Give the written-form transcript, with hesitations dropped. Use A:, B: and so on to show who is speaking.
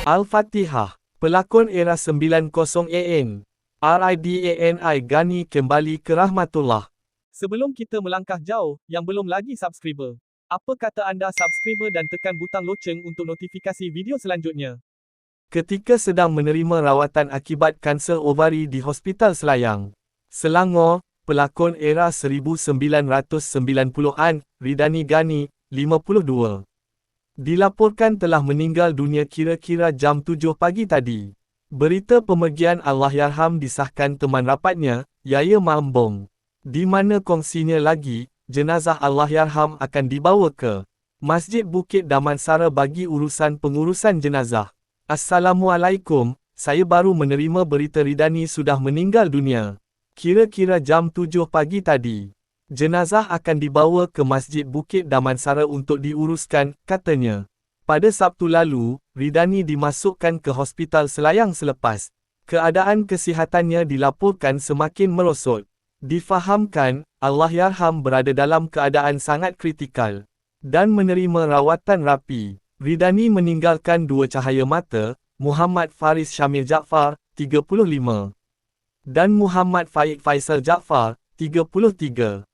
A: Al-Fatihah. Pelakon era 90AN. RIDANI Gani kembali ke rahmatullah.
B: Sebelum kita melangkah jauh, yang belum lagi subscriber, apa kata anda subscriber dan tekan butang loceng untuk notifikasi video selanjutnya?
A: Ketika sedang menerima rawatan akibat kanser ovari di Hospital Selayang, Selangor, pelakon era 1990-an, Ridani Gani, 52, dilaporkan telah meninggal dunia kira-kira jam 7 pagi tadi. Berita pemergian Allahyarham disahkan teman rapatnya, Yaya Mambong, di mana kongsinya lagi, jenazah Allahyarham akan dibawa ke Masjid Bukit Damansara bagi urusan pengurusan jenazah. Assalamualaikum, saya baru menerima berita Ridani sudah meninggal dunia. Kira-kira jam 7 pagi tadi. Jenazah akan dibawa ke Masjid Bukit Damansara untuk diuruskan, katanya. Pada Sabtu lalu, Ridani dimasukkan ke Hospital Selayang selepas keadaan kesihatannya dilaporkan semakin merosot. Difahamkan, Allahyarham berada dalam keadaan sangat kritikal dan menerima rawatan rapi. Ridani meninggalkan dua cahaya mata, Muhammad Faris Syamil Jaafar, 35, dan Muhammad Faik Faisal Jaafar, 33.